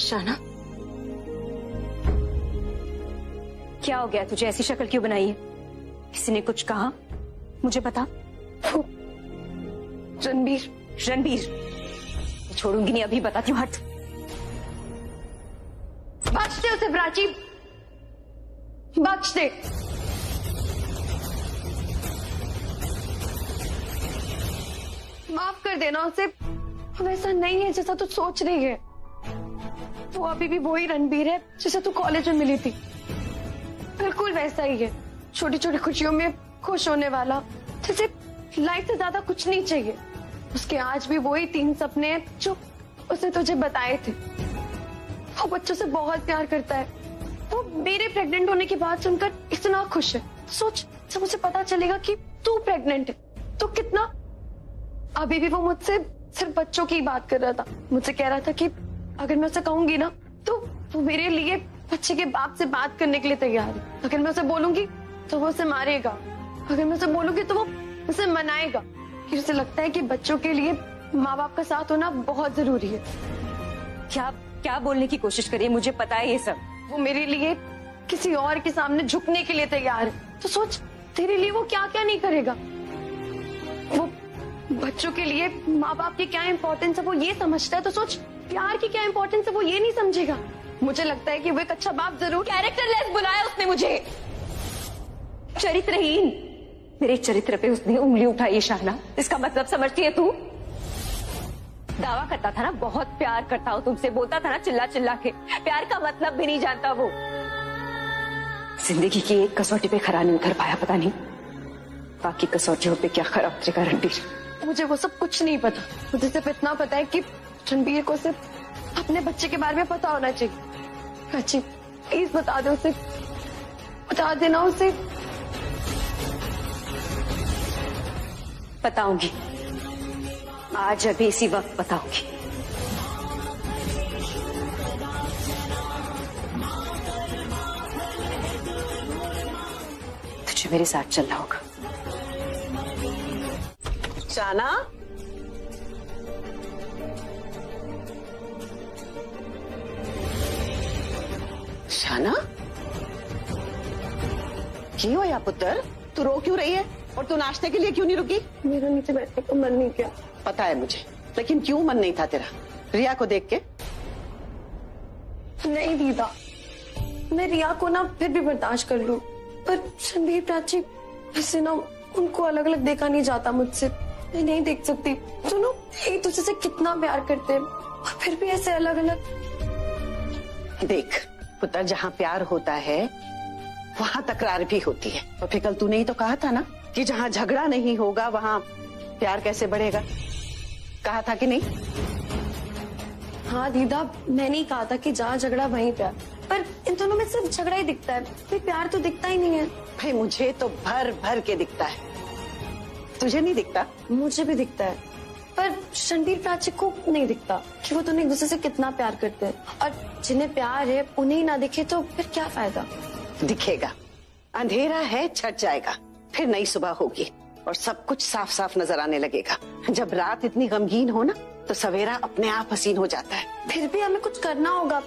शाना, क्या हो गया तुझे? ऐसी शक्ल क्यों बनाई है? किसी ने कुछ कहा? मुझे बता। रणबीर। रणबीर? छोड़ूंगी नहीं, अभी बताती हूँ। हट। बख्श दे उसे प्राची, बख्श दे। माफ कर देना उसे। वैसा नहीं है जैसा तू सोच रही है। वो अभी भी वही रणबीर है जिसे तू कॉलेज में मिली थी। बिल्कुल वैसा ही है, छोटी छोटी खुशियों में खुश होने वाला, जैसे लाइफ से ज्यादा कुछ नहीं चाहिए। उसके आज भी वही 3 सपने हैं जो उसने तुझे बताए थे। वो बच्चों से बहुत प्यार करता है। वो मेरे प्रेग्नेंट होने की बात सुनकर इतना खुश है। सोच, जब उसे पता चलेगा कि तू प्रेग्नेंट है तो कितना। अभी भी वो मुझसे सिर्फ बच्चों की बात कर रहा था। मुझसे कह रहा था कि अगर मैं उसे कहूंगी ना तो वो मेरे लिए बच्चे के बाप से बात करने के लिए तैयार है। अगर मैं उसे बोलूंगी तो वो उसे मारेगा, अगर मैं उसे बोलूंगी तो वो उसे मनाएगा। फिर उसे लगता है कि बच्चों के लिए माँ बाप का साथ होना बहुत जरूरी है। क्या क्या बोलने की कोशिश करिए? मुझे पता है ये सब। वो मेरे लिए किसी और के सामने झुकने के लिए तैयार है। तो सोच, तेरे लिए वो क्या क्या नहीं करेगा। वो बच्चों के लिए माँ बाप की क्या इम्पोर्टेंस है वो ये समझता है। तो सोच, प्यार की क्या इम्पोर्टेंस है वो ये नहीं समझेगा। मुझे लगता है कि वो एक अच्छा बाप जरूर। कैरेक्टरलेस बुलाया उसने मुझे, चरित्रहीन। मेरे चरित्र पे उसने उंगली उठाई। शाना, इसका मतलब समझती है तू? दावा करता था ना बहुत प्यार करता हूं तुमसे, बोलता था ना चिल्ला चिल्ला के। प्यार का मतलब भी नहीं जानता वो। जिंदगी की एक कसौटी पे खरा नहीं उतर पाया, पता नहीं बाकी कसौटियों पे क्या खरा उतरेगा रणबीर। मुझे वो सब कुछ नहीं पता। मुझे सिर्फ इतना पता है कि रणबीर को सिर्फ अपने बच्चे के बारे में पता होना चाहिए। प्राची, प्लीज बता दे उसे, बता देना उसे। बताऊंगी, आज अभी इसी वक्त बताऊंगी। तुझे मेरे साथ चलना होगा। शाना, शाना, की हो या पुत्र? तू रो क्यों रही है? और तू नाश्ते के लिए क्यों नहीं रुकी? मेरा नीचे बैठने को मन नहीं किया। पता है मुझे, लेकिन क्यों मन नहीं था तेरा? रिया को देख के? नहीं दीदा, मैं रिया को ना फिर भी बर्दाश्त कर लूं, पर रणबीर प्राची, इससे ना उनको अलग अलग देखा नहीं जाता मुझसे। मैं नहीं देख सकती। सुनो, एक दूसरे से कितना प्यार करते हैं और फिर भी ऐसे अलग अलग। देख पुत्र, जहाँ प्यार होता है वहाँ तकरार भी होती है। और फिर कल तूने ही तो कहा था ना कि जहाँ झगड़ा नहीं होगा वहाँ प्यार कैसे बढ़ेगा? कहा था कि नहीं? हाँ दीदा, मैंने ही कहा था कि जहाँ झगड़ा वहीं प्यार, पर इन दोनों में सिर्फ झगड़ा ही दिखता है, कोई प्यार तो दिखता ही नहीं है। भाई मुझे तो भर भर के दिखता है, तुझे नहीं दिखता? मुझे भी दिखता है, पर रणबीर प्राची को नहीं दिखता कि वो दोनों एक दूसरे से कितना प्यार करते हैं। और जिन्हें प्यार है उन्हें ही ना दिखे तो फिर क्या फायदा? दिखेगा, अंधेरा है छट जाएगा, फिर नई सुबह होगी और सब कुछ साफ साफ नजर आने लगेगा। जब रात इतनी गमगीन हो ना तो सवेरा अपने आप हसीन हो जाता है। फिर भी हमें कुछ करना होगा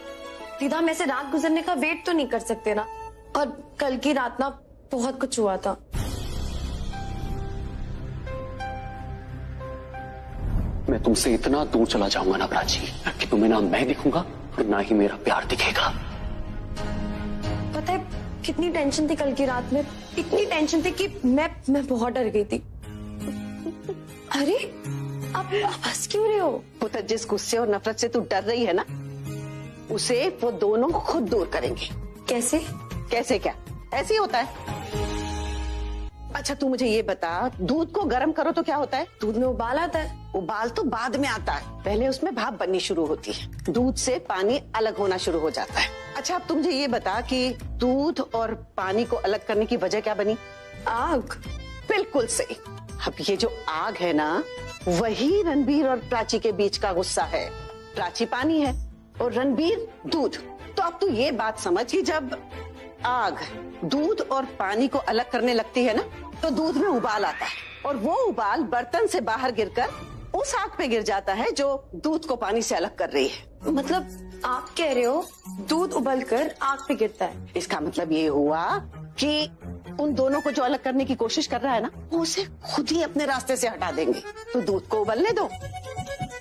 दीदा, हम ऐसे रात गुजरने का वेट तो नहीं कर सकते ना। और कल की रात ना बहुत कुछ हुआ था। मैं तुमसे इतना दूर चला जाऊंगा ना प्राची कि तुम्हें ना मैं दिखूंगा और ना ही मेरा प्यार दिखेगा। पता है कितनी टेंशन थी कल की रात में? इतनी टेंशन थी कि मैं बहुत डर गई थी। अरे आप हंस क्यों रहे हो? पुत्र, जिस गुस्से और नफरत से तू डर रही है ना, उसे वो दोनों खुद दूर करेंगे। कैसे? कैसे क्या? ऐसे ही होता है। अच्छा तू मुझे ये बता, दूध को गर्म करो तो क्या होता है? दूध में उबाल आता है। उबाल तो बाद में आता है, पहले उसमें भाप बननी शुरू होती है, दूध से पानी अलग होना शुरू हो जाता है। अच्छा अब तुम मुझे ये बता कि दूध और पानी को अलग करने की वजह क्या बनी? आग। बिल्कुल सही। अब ये जो आग है ना, वही रणबीर और प्राची के बीच का गुस्सा है। प्राची पानी है और रणबीर दूध। तो अब तू ये बात समझ कि जब आग दूध और पानी को अलग करने लगती है ना, तो दूध में उबाल आता है और वो उबाल बर्तन से बाहर गिरकर उस आग पे गिर जाता है जो दूध को पानी से अलग कर रही है। मतलब आप कह रहे हो दूध उबलकर आग पे गिरता है? इसका मतलब ये हुआ कि उन दोनों को जो अलग करने की कोशिश कर रहा है ना, वो उसे खुद ही अपने रास्ते से हटा देंगे। तो दूध को उबलने दो,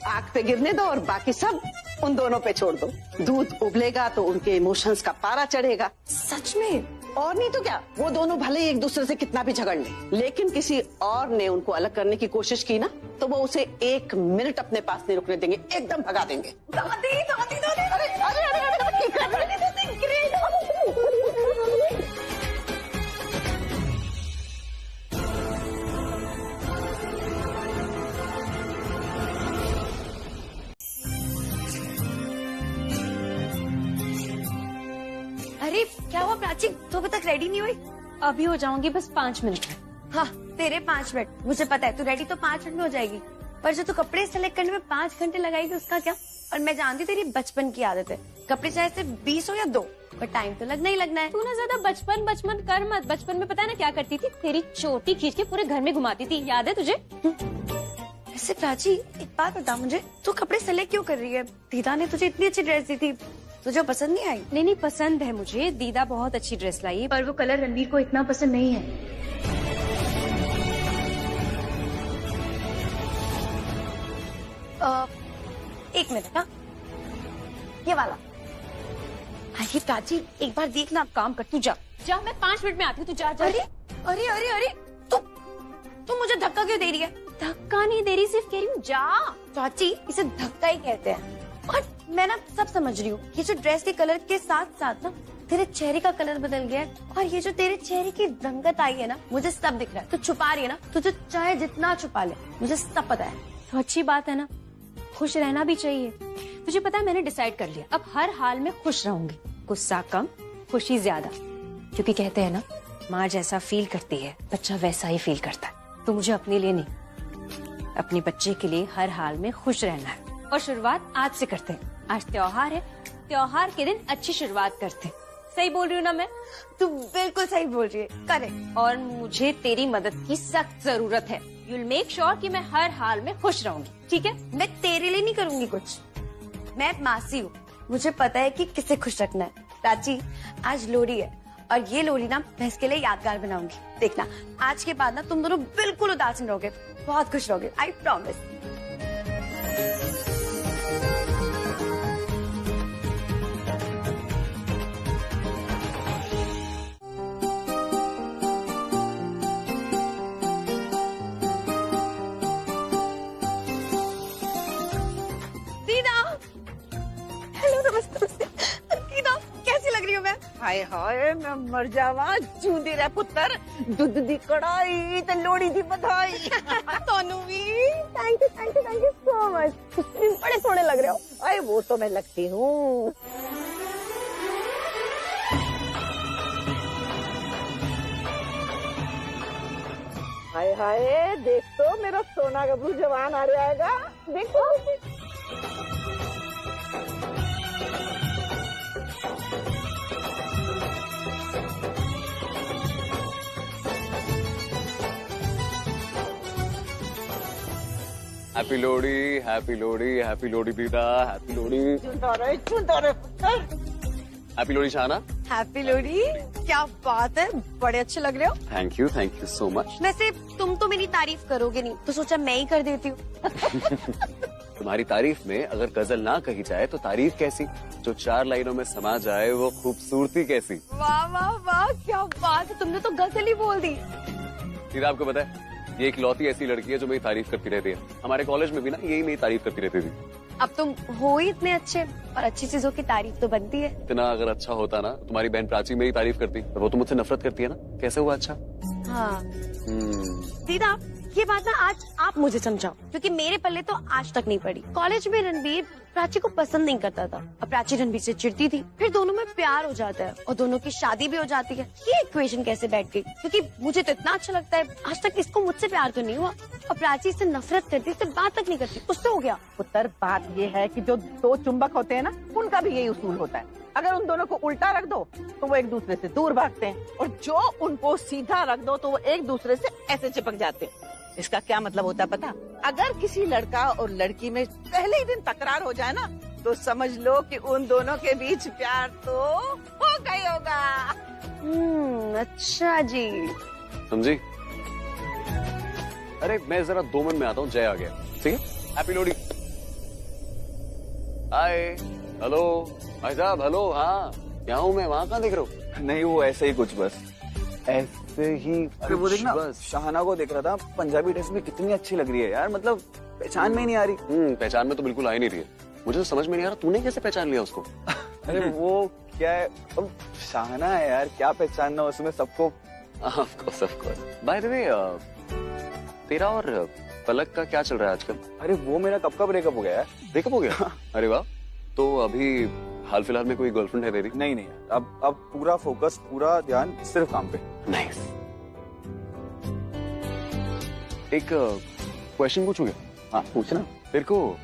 आग पे गिरने दो और बाकी सब उन दोनों पे छोड़ दो। दूध उबलेगा तो उनके इमोशंस का पारा चढ़ेगा। सच में? और नहीं तो क्या, वो दोनों भले ही एक दूसरे से कितना भी झगड़ ले, लेकिन किसी और ने उनको अलग करने की कोशिश की ना, तो वो उसे 1 मिनट अपने पास नहीं रुकने देंगे, एकदम भगा देंगे। दादी दादी दादी, अरे अरे अरे अरे, क्या कर रहे हो? अरे क्या हुआ प्राची, तो अभी तक रेडी नहीं हुई? अभी हो जाऊंगी, बस 5 मिनट में। हाँ तेरे 5 मिनट, मुझे पता है तू रेडी तो 5 मिनट में हो जाएगी, पर जो तू कपड़े सेलेक्ट करने में 5 घंटे लगाएगी उसका क्या? और मैं जानती तेरी बचपन की आदत है, कपड़े चाहे सिर्फ 20 हो या 2, पर टाइम तो लगना ही लगना है। तू ना ज्यादा बचपन बचपन कर मत। बचपन में पता है ना क्या करती थी? तेरी चोटी खींच के पूरे घर में घुमाती थी, याद है तुझे? वैसे प्राची एक बात बता मुझे, तू कपड़े सेलेक्ट क्यों कर रही है? दीदा ने तुझे इतनी अच्छी ड्रेस दी थी, तुझे पसंद नहीं आई? नहीं पसंद है मुझे, दीदा बहुत अच्छी ड्रेस लाई, पर वो कलर रणवीर को इतना पसंद नहीं है। एक मिनट, हाँ ये वाला। अरे प्राची एक बार देखना। काम कर, तू जा जा, मैं 5 मिनट में आती हूँ, तू जा जा। अरे अरे अरे अरे तू मुझे धक्का क्यों दे रही है? धक्का नहीं दे रही, सिर्फ कह रही हूँ जा। चाची इसे धक्का ही कहते हैं। और मैं ना सब समझ रही हूँ, ये जो ड्रेस के कलर के साथ साथ ना तेरे चेहरे का कलर बदल गया है, और ये जो तेरे चेहरे की रंगत आई है ना, मुझे सब दिख रहा है। तू छुपा रही है ना, तुझे चाहे जितना छुपा ले, मुझे सब पता है। तो अच्छी बात है ना, खुश रहना भी चाहिए। तुझे पता है मैंने डिसाइड कर लिया, अब हर हाल में खुश रहूंगी, गुस्सा कम, खुशी ज्यादा। क्योंकि कहते हैं ना, माँ जैसा फील करती है बच्चा वैसा ही फील करता है। तो मुझे अपने लिए नहीं, अपने बच्चे के लिए हर हाल में खुश रहना है। और शुरुआत आज से करते हैं। आज त्योहार है, त्योहार के दिन अच्छी शुरुआत करते हैं। सही बोल रही हूँ ना मैं? तू बिल्कुल सही बोल रही है, करेक्ट। और मुझे तेरी मदद की सख्त जरूरत है। You'll make sure कि मैं हर हाल में खुश रहूंगी, ठीक है? मैं तेरे लिए नहीं करूंगी कुछ, मैं मासी हूँ, मुझे पता है कि किसे खुश रखना है। प्राची आज लोहड़ी है, और ये लोहड़ी ना मैं इसके लिए यादगार बनाऊंगी। देखना आज के बाद ना तुम दोनों बिल्कुल उदासीन रहोगे, बहुत खुश रहोगे, आई प्रॉमिस। हाय हाय मैं मर जावा, जूदी रे पुत्र, दूध दी कड़ाई ते लोड़ी दी बधाई। सोनू भी थैंक यू सो मच, बड़े सोने लग रहे हो। अरे वो तो मैं लगती हूँ। हाय हाय देख तो मेरा सोना गबरू जवान आ जाएगा, देखो। Happy Lohri, happy Lohri, happy Lohri दीदा, हैप्पी लोहड़ी। चुनता रहे पुत्र। हैप्पी लोहड़ी शाना। हैप्पी लोहड़ी, क्या बात है, बड़े अच्छे लग रहे हो। Thank you so much. वैसे तुम तो मेरी तारीफ करोगे नहीं, तो सोचा मैं ही कर देती हूँ। तुम्हारी तारीफ में अगर गजल ना कही जाए तो तारीफ कैसी? जो 4 लाइनों में समा जाए वो खूबसूरती कैसी? वाह वाह वाह, क्या बात है, तुमने तो गजल ही बोल दी। दीदा आपको पता है, ये एक लौती ऐसी लड़की है जो मेरी तारीफ करती रहती है। हमारे कॉलेज में भी ना यही मेरी तारीफ करती रहती थी। अब तुम हो ही इतने अच्छे, और अच्छी चीजों की तारीफ तो बनती है। इतना अगर अच्छा होता ना, तुम्हारी बहन प्राची मेरी तारीफ करती, तो वो तो मुझसे नफरत करती है ना। कैसे हुआ अच्छा? हाँ दीदा, ये बात ना आज आप मुझे समझाओ, क्योंकि मेरे पल्ले तो आज तक नहीं पड़ी। कॉलेज में रणबीर प्राची को पसंद नहीं करता था, और प्राची रणबीर से चिढ़ती थी, फिर दोनों में प्यार हो जाता है, और दोनों की शादी भी हो जाती है। ये इक्वेशन कैसे बैठ गई? क्योंकि मुझे तो इतना अच्छा लगता है, आज तक इसको मुझसे प्यार तो नहीं हुआ, और प्राची इससे नफरत करती, इससे बात तक नहीं करती, उससे हो गया। पुत्र बात ये है कि जो 2 चुंबक होते हैं ना, उनका भी यही उसूल होता है। अगर उन दोनों को उल्टा रख दो तो वो एक दूसरे से दूर भागते हैं, और जो उनको सीधा रख दो तो वो एक दूसरे से ऐसे चिपक जाते हैं। इसका क्या मतलब होता है पता? अगर किसी लड़का और लड़की में पहले ही दिन तकरार हो जाए ना, तो समझ लो कि उन दोनों के बीच प्यार तो हो गई होगा। अच्छा जी। समझी? अरे मैं जरा 2 मिनट में आता हूँ, जय आ गया। ठीक है, हैप्पी लोहड़ी। हाय, हेलो भाई साहब, हेलो। हाँ क्या हूँ मैं, वहाँ कहाँ देख रहा हूँ? नहीं वो ऐसे ही कुछ, बस ऐसे ही। अरे वो देखना, बस शाहना को देख रहा था, पंजाबी ड्रेस में कितनी अच्छी लग रही है यार, मतलब पहचान में ही नहीं आ रही। पहचान में तो बिल्कुल आ ही नहीं रही है। मुझे तो समझ में नहीं आ रहा तूने कैसे पहचान लिया उसको। अरे वो क्या है, अब शाहना है यार, क्या पहचानना उसमें सबको। Of course. By the way, तेरा और पलक का क्या चल रहा है आजकल? अरे वो मेरा कब का ब्रेकअप हो गया यार। ब्रेकअप हो गया? अरे वाह। तो अभी हाल फिलहाल में कोई गर्लफ्रेंड है तेरी? नहीं अब पूरा फोकस, पूरा ध्यान सिर्फ काम पे। नाइस। एक क्वेश्चन पूछूं क्या? हाँ पूछना। तेरे को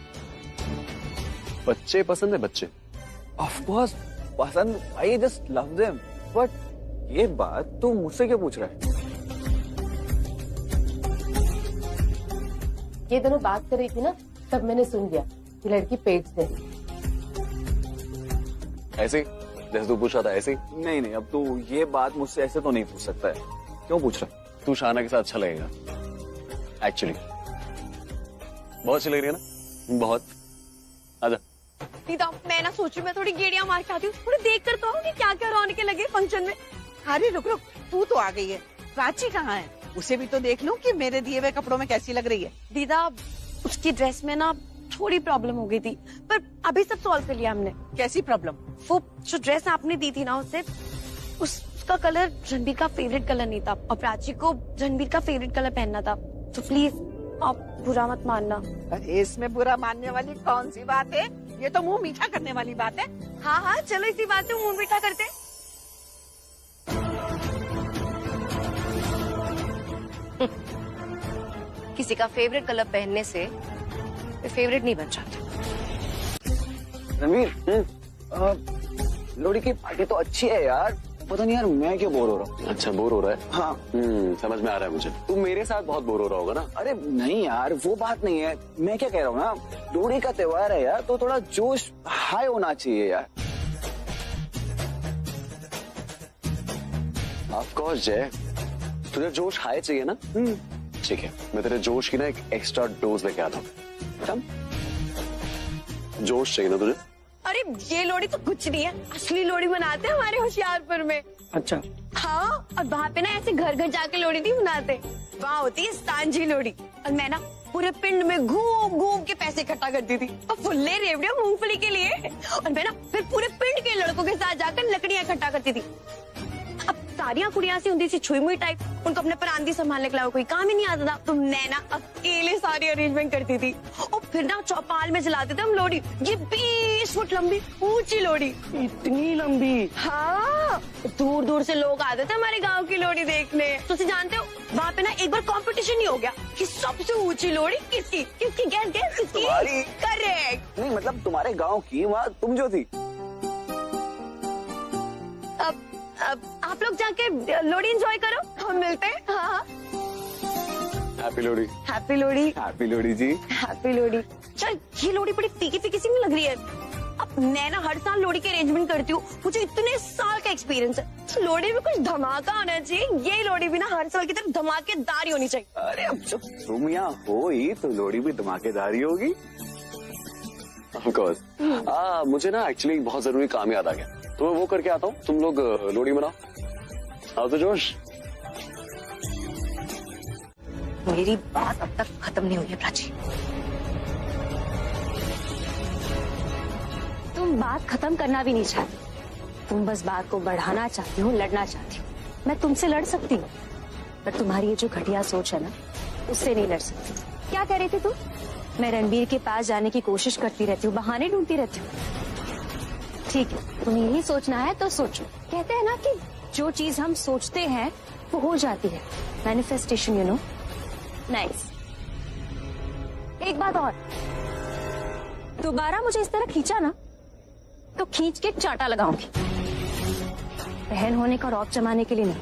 बच्चे पसंद है? बच्चे? ऑफ कोर्स पसंद, I just love them. But ये बात तू मुझसे क्यों पूछ रहा है? ये दोनों बात कर रही थी ना, तब मैंने सुन लिया कि लड़की पेट से। ऐसे जैसे तू पूछ रहा था ऐसे ही? नहीं अब तू ये बात मुझसे ऐसे तो नहीं पूछ सकता है। क्यों पूछ रहा है? तू शाना के साथ अच्छा लगेगा एक्चुअली। बहुत अच्छी लग रही है ना? बहुत। आजा। दीदा मैं ना सोच रही, मैं थोड़ी गेड़ियां मार के आती हूँ, थोड़ी देख कर तो कि क्या क्या रौनक लगे फंक्शन में। अरे रुक, तू तो आ गई है, प्राची कहाँ है? उसे भी तो देख लूं कि मेरे दिए हुए कपड़ों में कैसी लग रही है। दीदा उसकी ड्रेस में ना थोड़ी प्रॉब्लम हो गई थी, पर अभी सब सॉल्व कर लिया हमने। कैसी प्रॉब्लम? वो जो ड्रेस आपने दी थी ना उसे, उसका कलर रणबीर का फेवरेट कलर नहीं था, और प्राची को रणबीर का फेवरेट कलर पहनना था। तो प्लीज आप बुरा मत मानना। अरे इसमें बुरा मानने वाली कौन सी बात है? ये तो मुंह मीठा करने वाली बात है। हाँ चलो इसी बात पे मुंह मीठा करते। किसी का फेवरेट कलर पहनने से फेवरेट नहीं बन जाता। रणवीर, लोहड़ी की पार्टी तो अच्छी है यार, पता नहीं यार मैं क्यों बोर हो रहा हूँ। अच्छा बोर हो रहा है? हाँ समझ में आ रहा है मुझे। तू मेरे साथ बहुत बोर हो रहा होगा ना? अरे नहीं यार वो बात नहीं है, मैं क्या कह रहा हूँ ना, लोहड़ी का त्योहार है यार, तो थोड़ा जोश हाई होना चाहिए यार। ऑफ कोर्स जय, तुझे जोश हाई चाहिए ना? ठीक है, मैं तेरे जोश की ना एक एक्स्ट्रा डोज लेके आता हूँ। जोश चाहिए ना तुझे? अरे ये लोहड़ी तो कुछ नहीं है, असली लोहड़ी मनाते हैं हमारे होशियारपुर में। अच्छा। हाँ, और वहाँ पे ना ऐसे घर घर जाके लोहड़ी नहीं मनाते, वहाँ होती है सांझी लोहड़ी। और मैं ना पूरे पिंड में घूम घूम के पैसे इकट्ठा करती थी, और फुल्ले रेवड़ियां मूंगफली के लिए। और मैं ना फिर पूरे पिंड के लड़कों के साथ जाकर लकड़ियां इकट्ठा करती थी। अब सारियां कुड़ियां सी होती सी छुई मुई टाइप, उनको अपने परांदी संभालने के अलावा कोई काम ही नहीं आता था। तो मैं ना अकेले सारी अरेंजमेंट करती थी, और फिर ना चौपाल में जलाते थे हम लोहड़ी। ये 20 फुट लंबी ऊंची लोहड़ी, इतनी लंबी। हाँ, दूर दूर से लोग आते थे हमारे गांव की लोहड़ी देखने। तो जानते हो वहाँ पे ना एक बार कंपटीशन ही हो गया कि सबसे ऊंची लोहड़ी किसकी किसकी गैस गैस किसकी। तुम्हारी। करेक्ट। नहीं मतलब तुम्हारे गांव की, वहाँ तुम जो थी। अब आप लोग जाके लोहड़ी एंजॉय करो, हम मिलते हैं। हाँ happy Lohri. Happy Lohri. Happy Lohri ji. Happy Lohri. चल ये लोहड़ी बड़ी फीकी फीकी सी नहीं लग रही है? अब मैं ना हर साल लोहड़ी के अरेंजमेंट करती हूँ, मुझे इतने साल का एक्सपीरियंस है। तो लोहड़ी में कुछ धमाका होना चाहिए, ये लोहड़ी भी ना हर साल की तरह धमाकेदार होनी चाहिए। अरे अब जब तुम यहाँ हो ही तो लोहड़ी भी धमाकेदार ही होगी। Of course. मुझे ना एक्चुअली बहुत जरूरी काम याद आ गया, तो मैं वो करके आता हूँ। तुम लोग लोहड़ी मनाओ, आओ तो जोश। मेरी बात अब तक खत्म नहीं हुई है प्राची। तुम बात खत्म करना भी नहीं चाहती, तुम बस बात को बढ़ाना चाहती हो, लड़ना चाहती हो। मैं तुमसे लड़ सकती हूँ, पर तुम्हारी ये जो घटिया सोच है ना, उससे नहीं लड़ सकती। क्या कह रही थी तू? मैं रणबीर के पास जाने की कोशिश करती रहती हूँ, बहाने ढूंढती रहती हूँ। ठीक है, तुम्हें यही सोचना है तो सोचो। कहते हैं ना कि जो चीज हम सोचते हैं वो हो जाती है, मैनिफेस्टेशन, यू नो। नाइस। एक बात और, दोबारा मुझे इस तरह खींचा ना तो खींच के चाटा लगाऊंगी। बहन होने का रौब जमाने के लिए नहीं,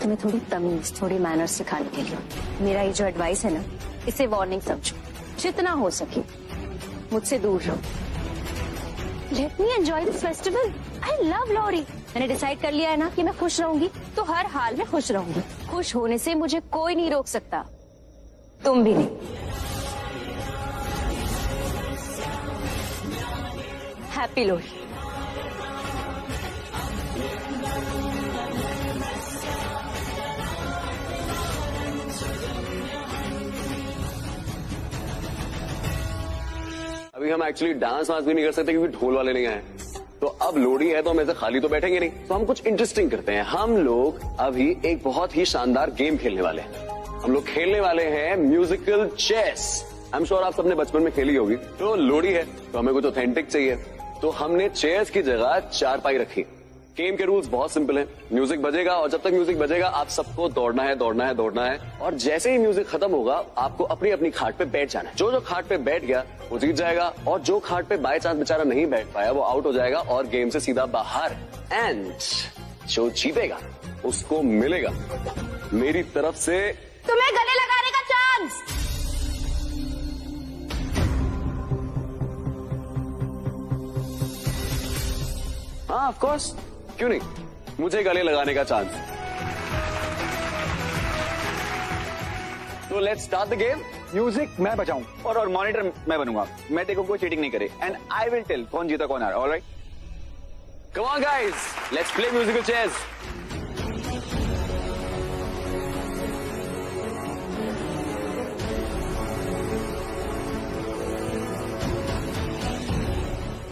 तुम्हें थोड़ी तमीज, थोड़ी मैनर्स सिखाने के लिए। मेरा ये जो एडवाइस है ना, इसे वार्निंग समझो। जितना हो सके मुझसे दूर रहो। Let me enjoy this festival. I love Lohri. मैंने डिसाइड कर लिया है ना कि मैं खुश रहूंगी तो हर हाल में खुश रहूंगी। खुश होने से मुझे कोई नहीं रोक सकता, तुम भी नहीं। हैप्पी लोहड़ी। अभी हम एक्चुअली डांस वांस भी नहीं कर सकते क्योंकि ढोल वाले नहीं आए। तो अब लोहड़ी है तो हम ऐसे खाली तो बैठेंगे नहीं, तो हम कुछ इंटरेस्टिंग करते हैं। हम लोग अभी एक बहुत ही शानदार गेम खेलने वाले हैं। हम लोग खेलने वाले हैं म्यूजिकल चेस। आई एम श्योर आप सबने बचपन में खेली होगी। तो लोहड़ी है तो हमें कुछ ऑथेंटिक चाहिए, तो हमने चेस की जगह चारपाई रखी। गेम के रूल्स बहुत सिंपल हैं। म्यूजिक बजेगा और जब तक म्यूजिक बजेगा आप सबको दौड़ना है, दौड़ना है, दौड़ना है, और जैसे ही म्यूजिक खत्म होगा आपको अपनी अपनी खाट पे बैठ जाना है। जो जो खाट पे बैठ गया वो जीत जाएगा, और जो खाट पे बाय चांस बेचारा नहीं बैठ पाया वो आउट हो जाएगा और गेम से सीधा बाहर। एंड जो जीतेगा उसको मिलेगा मेरी तरफ से तुम्हें गले लगाने का चांस। हाँ ऑफ कोर्स, क्यों नहीं, मुझे गले लगाने का चांस। तो let's start the game. Music मैं बजाऊं और मॉनिटर मैं बनूंगा। मैं देखो कोई चीटिंग नहीं करे, एंड आई विल टेल कौन जीता कौन हारा। Alright, come on guys, let's play musical चेस।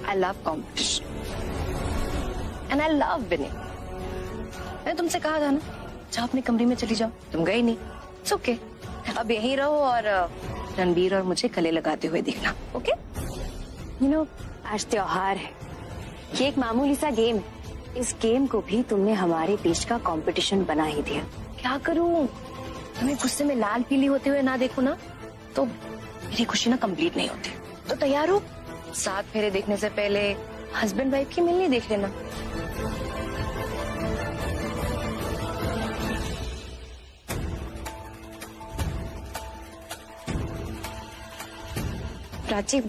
I love competition and I love winning. मैंने तुमसे कहा था ना, जाओ अपने कमरे में चली जाओ, तुम गई नहीं। इट्स ओके, अब यहीं रहो और रणबीर और मुझे गले लगाते हुए देखना। ओके? यू नो, आज त्योहार है, ये एक मामूली सा गेम है। इस गेम को भी तुमने हमारे बीच का कंपटीशन बना ही दिया। क्या करूं, तुम्हें गुस्से में लाल पीली होते हुए ना देखो ना तो मेरी खुशी ना कंप्लीट नहीं होती। तो तैयार हो, 7 फेरे देखने से पहले हस्बैंड वाइफ की मिलनी देख लेना। प्राची,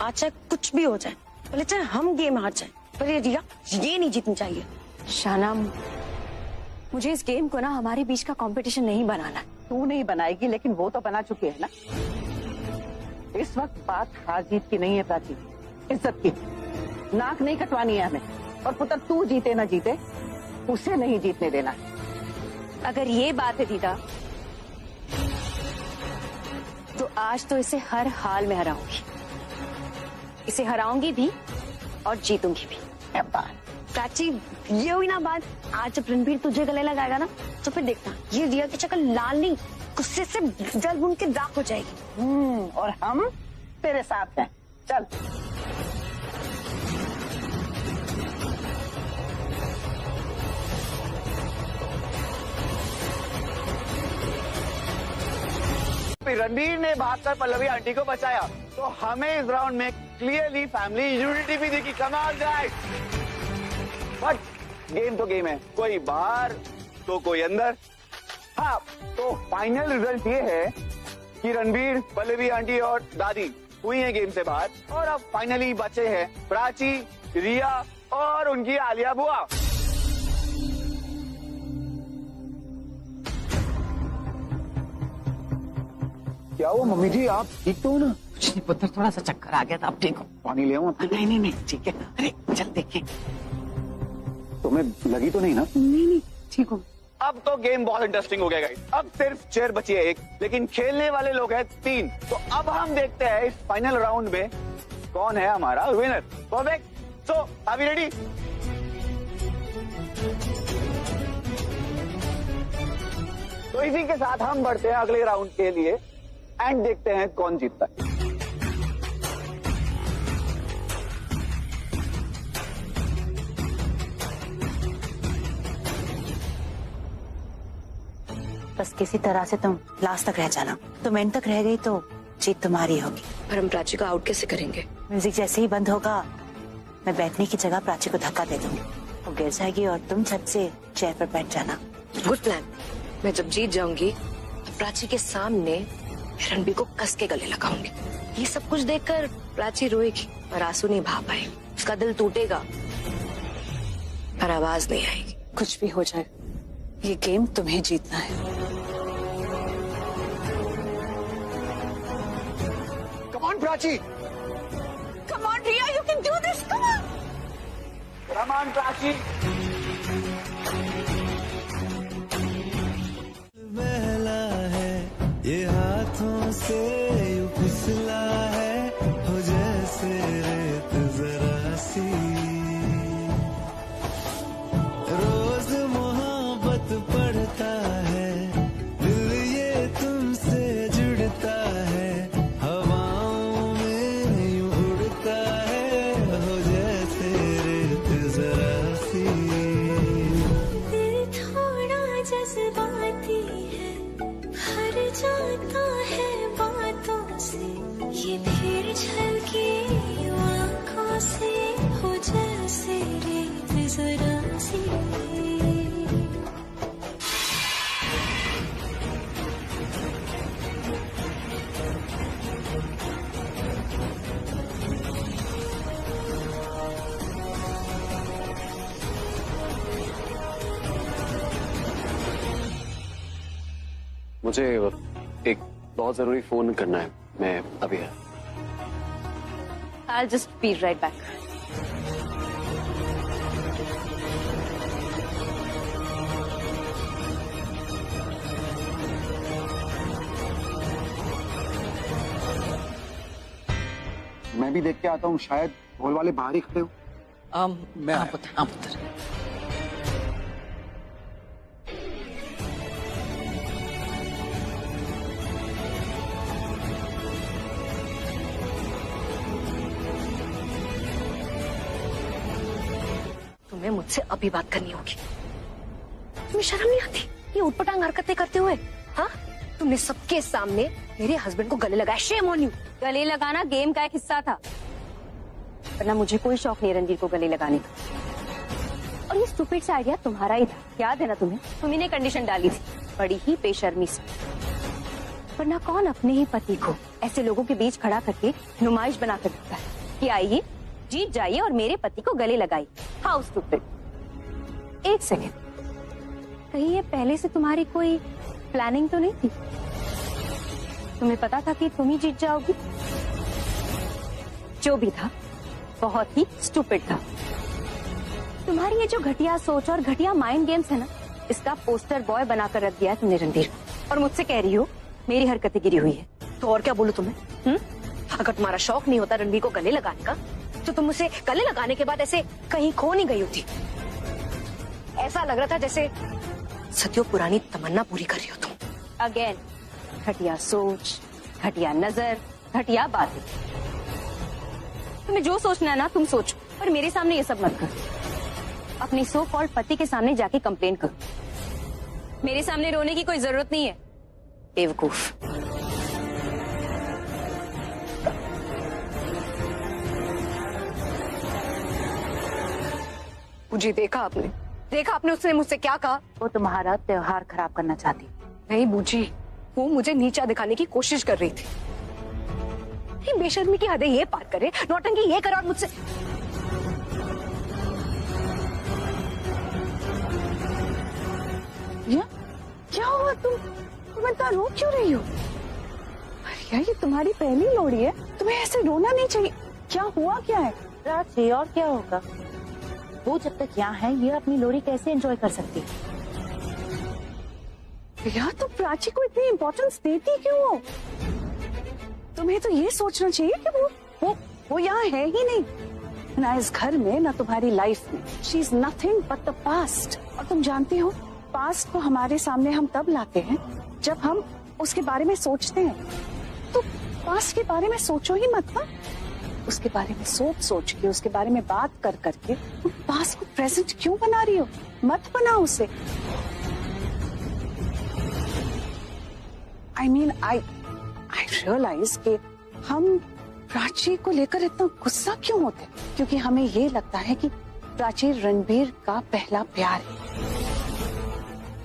आज चाहे कुछ भी हो जाए, भले चाहे हम गेम हार जाए, पर ये रिया ये नहीं जीतनी चाहिए। शाना, मुझे इस गेम को ना हमारे बीच का कंपटीशन नहीं बनाना। तू नहीं बनाएगी, लेकिन वो तो बना चुकी है ना। इस वक्त बात हार जीत की नहीं है प्राची, इज्जत की। नाक नहीं कटवानी है हमें, और पुत्र तू जीते ना जीते उसे नहीं जीतने देना। अगर ये बात है दीदा, तो आज तो इसे हर हाल में हराऊंगी। इसे हराऊंगी भी और जीतूंगी भी। प्राची, ये हुई ना बात। आज जब रणबीर तुझे गले लगाएगा ना, तो फिर देखना ये रिया की शक्ल लाल नहीं, गुस्से से जल बुन के राख हो जाएगी। और हम तेरे साथ हैं। चल रणबीर ने भागकर पल्लवी आंटी को बचाया, तो हमें इस राउंड में क्लियरली फैमिली यूनिटी भी देखी। कमाल गाइस, बट गेम तो गेम है, कोई बाहर तो कोई अंदर। हाँ, तो फाइनल रिजल्ट ये है कि रणबीर, पल्लवी आंटी और दादी हुई हैं गेम से बाहर, और अब फाइनली बचे हैं प्राची, रिया और उनकी आलिया बुआ। क्या हुआ मम्मी जी, आप ठीक तो हो ना? कुछ नहीं पुत्र, थोड़ा सा चक्कर आ गया था। अब ठीक हो? पानी ले आऊं आपके लिए? नहीं नहीं ठीक है। अरे चल देखें। तुम्हें लगी तो नहीं ना? नहीं ठीक हो। अब तो गेम बहुत इंटरेस्टिंग हो गया गाइस। अब सिर्फ चेयर बची है 1, लेकिन खेलने वाले लोग हैं 3। तो अब हम देखते हैं इस फाइनल राउंड में कौन है हमारा winner. Perfect, so are we ready? तो इसी के साथ हम बढ़ते हैं अगले राउंड के लिए एंड देखते हैं कौन जीतता है। बस किसी तरह से तुम लास्ट तक रह जाना। तुम एंड तक रह गई तो जीत तुम्हारी होगी। पर हम प्राची को आउट कैसे करेंगे? म्यूजिक जैसे ही बंद होगा, मैं बैठने की जगह प्राची को धक्का दे दूंगी, वो गिर जाएगी और तुम झट से चेयर पर बैठ जाना। Good plan. मैं जब जीत जाऊंगी तो प्राची के सामने रणबीर को कस के गले लगाऊंगी। ये सब कुछ देखकर प्राची रोएगी और आंसू नहीं बहा पाएगी। उसका दिल टूटेगा पर आवाज नहीं आएगी। कुछ भी हो जाए, ये गेम तुम्हें जीतना है। Come on, Prachi. Come on, Riya, you can do this. Come on. Come on, Prachi. बहला है ये हाथों से यूं फिसला है, हो जैसे रेत जरा सी। रोज मोहब्बत पढ़ता है, दिल ये तुमसे जुड़ता है, हवाओं में यूं उड़ता है, हो जैसे रेत जरा सी। दिल थोड़ा जज्बाती है, हर जाता है बातों से, ये फिर झलके आंखों से, हो जैसे रेत जरा सी। मुझे एक बहुत जरूरी फोन करना है, मैं अभी है। I'll just be right back. मैं भी देख के आता हूँ, शायद हॉल वाले बाहर ही खड़े हो। मैं आप उतर। तुम्हें मुझसे अभी बात करनी होगी। तुम्हें शर्म नहीं आती ये उटपटांग हरकतें करते हुए? हाँ, तुमने सबके सामने मेरे हस्बैंड को गले लगाया। Shame on you. गले लगाना गेम का एक हिस्सा था, वरना मुझे कोई शौक नहीं रणबीर को गले लगाने का। और ये स्टूपिड सा आइडिया तुम्हारा ही था, याद है ना तुम्हें? तुम्ही ने कंडीशन डाली थी बड़ी ही बेशर्मी से। वरना कौन अपने ही पति को ऐसे लोगों के बीच खड़ा करके नुमाइश बना कर देता है कि आइए जीत जाइए और मेरे पति को गले लगाइए। How stupid. एक सेकेंड, कहीं ये पहले से तुम्हारी कोई प्लानिंग तो नहीं थी? तुम्हें पता था कि तुम ही जीत जाओगी? जो भी था बहुत ही स्टूपिड था। तुम्हारी ये जो घटिया सोच और घटिया माइंड गेम्स है ना, इसका पोस्टर बॉय बनाकर रख दिया है तुमने रणबीर को। और मुझसे कह रही हो मेरी हरकतें गिरी हुई है। तो और क्या बोलूं तुम्हें? अगर तुम्हारा शौक नहीं होता रणबीर को गले लगाने का, तो तुम उसे गले लगाने के बाद ऐसे कहीं खो नहीं गई होती। ऐसा लग रहा था जैसे सदियों पुरानी तमन्ना पूरी कर रही हो तुम। अगेन घटिया सोच, घटिया नजर, घटिया बातें। तुम्हें जो सोचना है ना तुम सोचो, पर मेरे सामने ये सब मत करो। अपने सो कॉल्ड पति के सामने जाके कंप्लेन करो। मेरे सामने रोने की कोई जरूरत नहीं है, बेवकूफ। जी देखा आपने उसने मुझसे क्या कहा? वो तुम्हारा त्योहार खराब करना चाहती। नहीं बूजी, वो मुझे नीचा दिखाने की कोशिश कर रही थी। ये बेशर्मी की हदें ये पार करे, नौटंकी ये करे और मुझसे क्या हुआ? तुम इतना रो क्यों रही हो? अरे ये तुम्हारी पहली लोड़ी है, तुम्हें ऐसे रोना नहीं चाहिए। क्या हुआ, क्या है? प्राची, और क्या होगा? वो जब तक यहाँ है, ये अपनी लोरी कैसे एंजॉय कर सकती है? यार तुम प्राची को इतनी इम्पोर्टेंस देती क्यों हो? तुम्हें तो ये सोचना चाहिए कि वो यहाँ है ही नहीं, ना इस घर में ना तुम्हारी लाइफ में। She is nothing but the past. और तुम जानती हो, पास्ट को हमारे सामने हम तब लाते हैं जब हम उसके बारे में सोचते हैं। तो पास्ट के बारे में सोचो ही मत ना। उसके बारे में सोच के, उसके बारे में बात कर करके तुम पास्ट को प्रेजेंट क्यों बना रही हो? मत बनाओ उसे। I mean, I realize कि हम प्राची को लेकर इतना गुस्सा क्यों होते? क्योंकि हमें ये लगता है कि प्राची रणबीर का पहला प्यार है।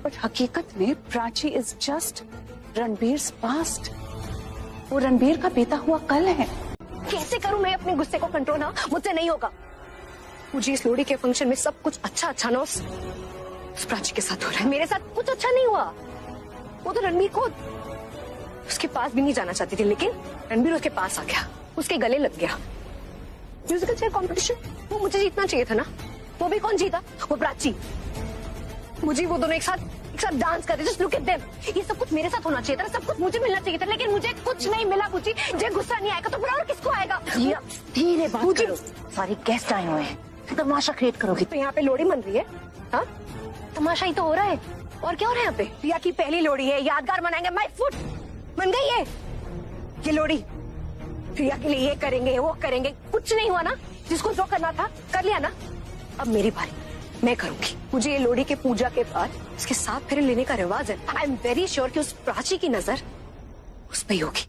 बट हकीकत में प्राची इज जस्ट रणबीर्स पास्ट। वो रणबीर का बीता हुआ कल है। कैसे करूं मैं अपने गुस्से को कंट्रोल? ना, मुझसे नहीं होगा। मुझे इस लोहड़ी के फंक्शन में सब कुछ अच्छा ना उस प्राची के साथ हो रहा है। मेरे साथ कुछ अच्छा नहीं हुआ। वो तो रणबीर को उसके पास भी नहीं जाना चाहती थी, लेकिन रणबीर उसके पास आ गया, उसके गले लग गया। म्यूजिकल चेयर कॉम्पिटिशन वो मुझे जीतना चाहिए था ना। वो भी कौन जीता? वो प्राची। मुझे वो दोनों एक साथ डांस कर रहे। Just look at them. ये सब कुछ मेरे साथ होना चाहिए था, सब कुछ मुझे मिलना चाहिए था, लेकिन मुझे कुछ नहीं मिला। मुझे जब गुस्सा नहीं आएगा तो फिर और किसको आएगा? धीरे बात करो, सारे गेस्ट आए हुए हैं, तमाशा क्रिएट करोगी। तो यहाँ पे लोहड़ी मन रही है? हाँ, तमाशा ही तो हो रहा है। और क्या हो रहा है यहाँ पे? प्रिया की पहली लोहड़ी है, यादगार मनाएंगे। माय फुट मन गई है ये लोहड़ी। प्रिया के लिए ये करेंगे, वो करेंगे। कुछ नहीं हुआ ना। जिसको जो करना था कर लिया ना। अब मेरी बारी, मैं करूंगी। मुझे ये लोहड़ी के पूजा के बाद इसके साथ फेरे लेने का रिवाज है। आई एम वेरी श्योर कि उस प्राची की नजर उस पे ही होगी।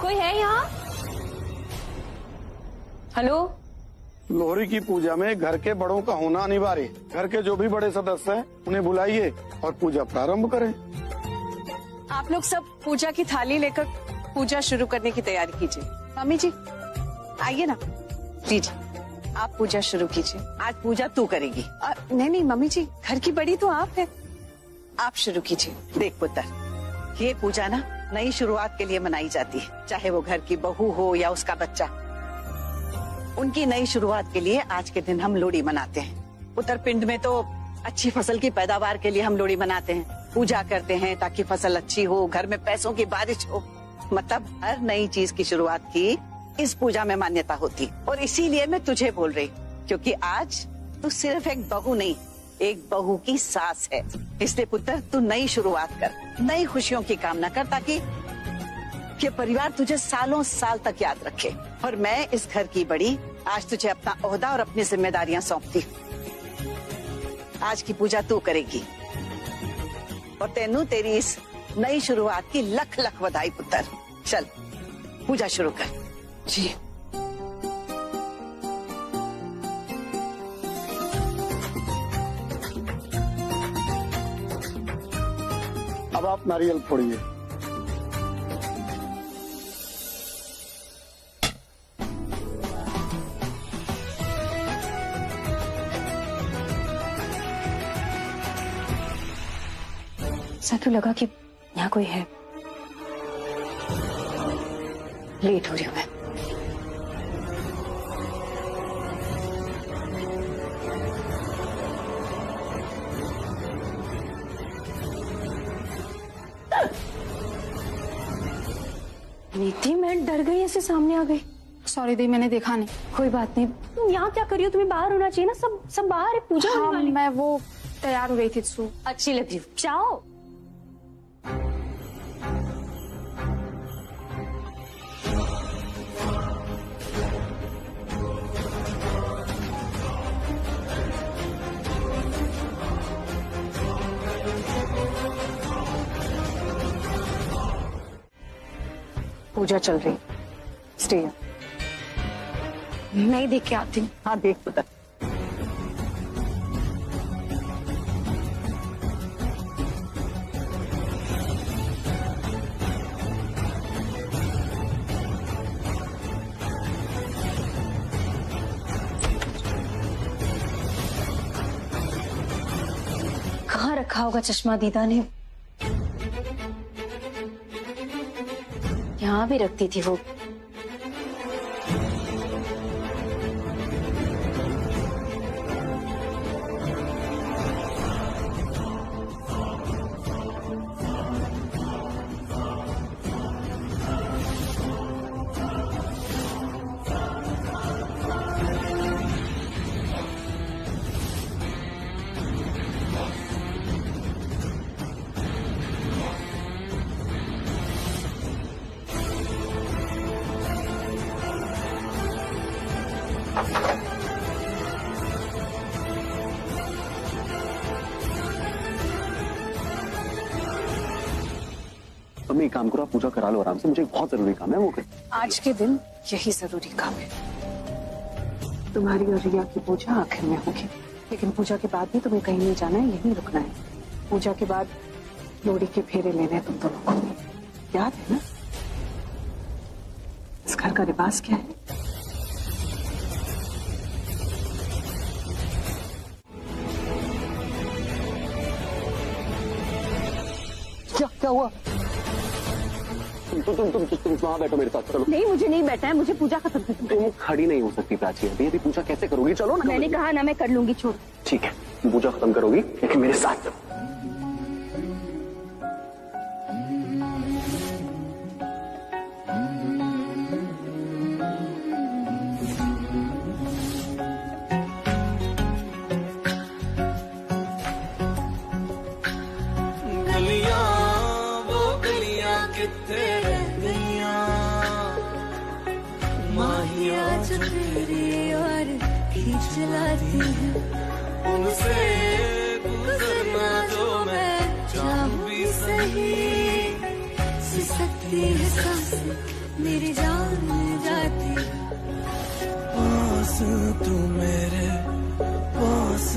कोई है यहाँ? हेलो। लोहड़ी की पूजा में घर के बड़ों का होना अनिवार्य। घर के जो भी बड़े सदस्य हैं उन्हें बुलाइए और पूजा प्रारंभ करें। आप लोग सब पूजा की थाली लेकर पूजा शुरू करने की तैयारी कीजिए। मम्मी जी आइए ना। जी जी, आप पूजा शुरू कीजिए। आज पूजा तू करेगी। नहीं मम्मी जी, घर की बड़ी तो आप है, आप शुरू कीजिए। देख पुत्र, ये पूजा ना नई शुरुआत के लिए मनाई जाती है, चाहे वो घर की बहू हो या उसका बच्चा। उनकी नई शुरुआत के लिए आज के दिन हम लोहड़ी मनाते हैं। उत्तरपिंड में तो अच्छी फसल की पैदावार के लिए हम लोहड़ी मनाते हैं, पूजा करते हैं ताकि फसल अच्छी हो, घर में पैसों की बारिश हो। मतलब हर नई चीज की शुरुआत की इस पूजा में मान्यता होती। और इसीलिए मैं तुझे बोल रही, क्योंकि आज तू सिर्फ एक बहू नहीं, एक बहू की सास है। इसलिए पुत्र तू नई शुरुआत कर, नई खुशियों की कामना कर, ताकि ये परिवार तुझे सालों साल तक याद रखे। और मैं इस घर की बड़ी आज तुझे अपना ओहदा और अपनी जिम्मेदारियां सौंपती। आज की पूजा तू करेगी और तेनू तेरी इस नई शुरुआत की लख लख बधाई पुत्र। चल पूजा शुरू कर। जी अब आप नारियल फोड़िए। ऐसा तो लगा कि यहाँ कोई है। लेट हो रही हूँ मैं। नीति, मैं डर गई, ऐसे सामने आ गई। सॉरी दी, मैंने देखा नहीं। कोई बात नहीं। तुम यहाँ क्या कर रही हो? तुम्हें बाहर होना चाहिए ना। सब बाहर है, पूजा होने वाली। मैं वो तैयार हो गई थी। अच्छी लग रही हो, जाओ। पूजा चल रही, स्टे। मैं ही देख के आती हूँ। हाँ देख पुत्र। कहाँ रखा होगा चश्मा दीदा ने? यहाँ भी रखती थी वो। तुम एक काम करो, आप पूजा करा लो आराम से, मुझे एक बहुत जरूरी काम है वो कर। आज के दिन यही जरूरी काम है। तुम्हारी और रिया की पूजा आखिर में होगी, लेकिन पूजा के बाद भी तुम्हें कहीं नहीं जाना है, यहीं रुकना है। पूजा के बाद लोहड़ी के फेरे लेने हैं तुम दोनों को, याद है ना? इस घर का रिवाज क्या है? क्या हुआ? तुम वहां बैठो मेरे साथ, चलो। नहीं, मुझे नहीं बैठना है, मुझे पूजा खत्म करनी है। तुम खड़ी नहीं हो सकती प्राची, अभी पूजा कैसे करोगी? चलो ना। मैंने कहा ना, मैं कर लूंगी, छोड़। ठीक है, तुम पूजा खत्म करोगी लेकिन मेरे साथ चलो। चलाती है उनसे गुजरना जो मैं चाहूं भी सही, सिसकती है सांसें मेरी जान जाती। पास तू मेरे पास